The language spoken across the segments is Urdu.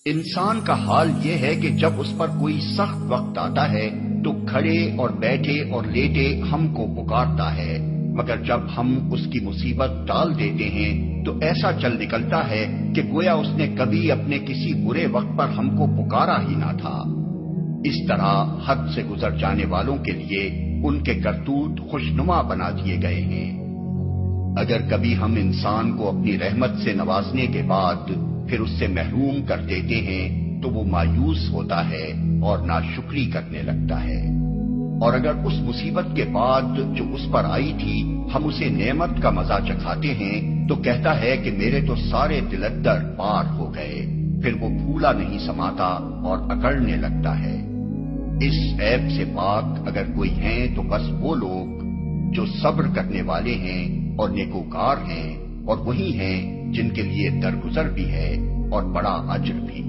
انسان کا حال یہ ہے کہ جب اس پر کوئی سخت وقت آتا ہے تو کھڑے اور بیٹھے اور لیٹے ہم کو پکارتا ہے، مگر جب ہم اس کی مصیبت ٹال دیتے ہیں تو ایسا چل نکلتا ہے کہ گویا اس نے کبھی اپنے کسی برے وقت پر ہم کو پکارا ہی نہ تھا۔ اس طرح حد سے گزر جانے والوں کے لیے ان کے کرتوت خوشنما بنا دیے گئے ہیں۔ اگر کبھی ہم انسان کو اپنی رحمت سے نوازنے کے بعد پھر اس سے محروم کر دیتے ہیں تو وہ مایوس ہوتا ہے اور ناشکری کرنے لگتا ہے، اور اگر اس مصیبت کے بعد جو اس پر آئی تھی ہم اسے نعمت کا مزہ چکھاتے ہیں تو کہتا ہے کہ میرے تو سارے دلدر پار ہو گئے، پھر وہ پھولا نہیں سماتا اور اکڑنے لگتا ہے۔ اس عیب سے پاک اگر کوئی ہیں تو بس وہ لوگ جو صبر کرنے والے ہیں اور نیکوکار ہیں، اور وہی ہیں جن کے لیے درگزر بھی ہے اور بڑا اجر بھی۔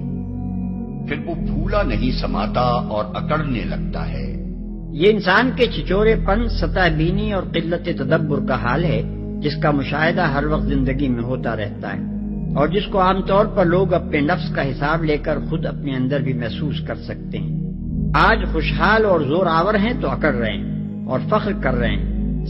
پھر وہ پھولا نہیں سماتا اور اکڑنے لگتا ہے۔ یہ انسان کے چچورے پن، سطح بینی اور قلت تدبر کا حال ہے جس کا مشاہدہ ہر وقت زندگی میں ہوتا رہتا ہے، اور جس کو عام طور پر لوگ اپنے نفس کا حساب لے کر خود اپنے اندر بھی محسوس کر سکتے ہیں۔ آج خوشحال اور زور آور ہیں تو اکڑ رہے ہیں اور فخر کر رہے ہیں،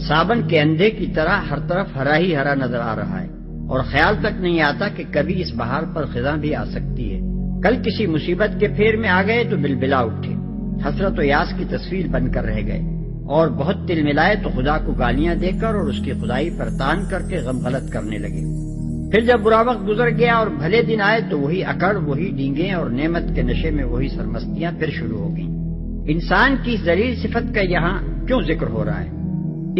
صابن کے اندھے کی طرح ہر طرف ہرا ہی ہرا نظر آ رہا ہے، اور خیال تک نہیں آتا کہ کبھی اس بہار پر خزاں بھی آ سکتی ہے۔ کل کسی مصیبت کے پھیر میں آ گئے تو بلبلا اٹھے، حسرت و یاس کی تصویر بن کر رہ گئے، اور بہت تل ملائے تو خدا کو گالیاں دے کر اور اس کی خدائی پر تان کر کے غم غلط کرنے لگے۔ پھر جب برا وقت گزر گیا اور بھلے دن آئے تو وہی اکڑ، وہی ڈینگیں اور نعمت کے نشے میں وہی سرمستیاں پھر شروع ہو گئیں۔ انسان کی ذلیل صفت کا یہاں کیوں ذکر ہو رہا ہے؟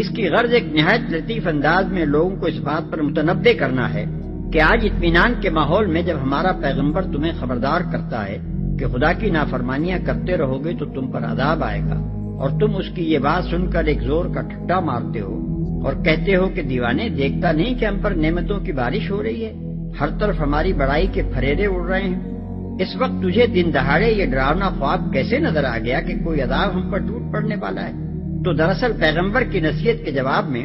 اس کی غرض ایک نہایت لطیف انداز میں لوگوں کو اس بات پر متنبہ کرنا ہے کہ آج اطمینان کے ماحول میں جب ہمارا پیغمبر تمہیں خبردار کرتا ہے کہ خدا کی نافرمانیاں کرتے رہو گے تو تم پر عذاب آئے گا، اور تم اس کی یہ بات سن کر ایک زور کا ٹھٹا مارتے ہو اور کہتے ہو کہ دیوانے دیکھتا نہیں کہ ہم پر نعمتوں کی بارش ہو رہی ہے، ہر طرف ہماری بڑائی کے پھریرے اڑ رہے ہیں۔ اس وقت تجھے دن دہاڑے یہ ڈراونا خواب کیسے نظر آ گیا کہ کوئی عذاب ہم پر ٹوٹ پڑنے والا ہے؟ تو دراصل پیغمبر کی نصیحت کے جواب میں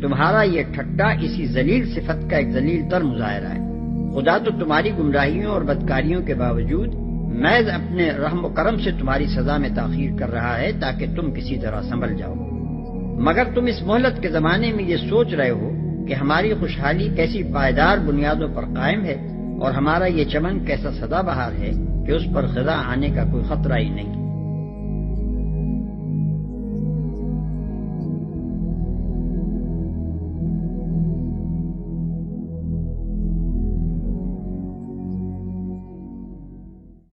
تمہارا یہ ٹھٹا اسی ذلیل صفت کا ایک ذلیل تر مظاہرہ ہے۔ خدا تو تمہاری گمراہیوں اور بدکاریوں کے باوجود محض اپنے رحم و کرم سے تمہاری سزا میں تاخیر کر رہا ہے تاکہ تم کسی طرح سنبھل جاؤ، مگر تم اس مہلت کے زمانے میں یہ سوچ رہے ہو کہ ہماری خوشحالی کیسی پائیدار بنیادوں پر قائم ہے اور ہمارا یہ چمن کیسا سدا بہار ہے کہ اس پر خزاں آنے کا کوئی خطرہ ہی نہیں۔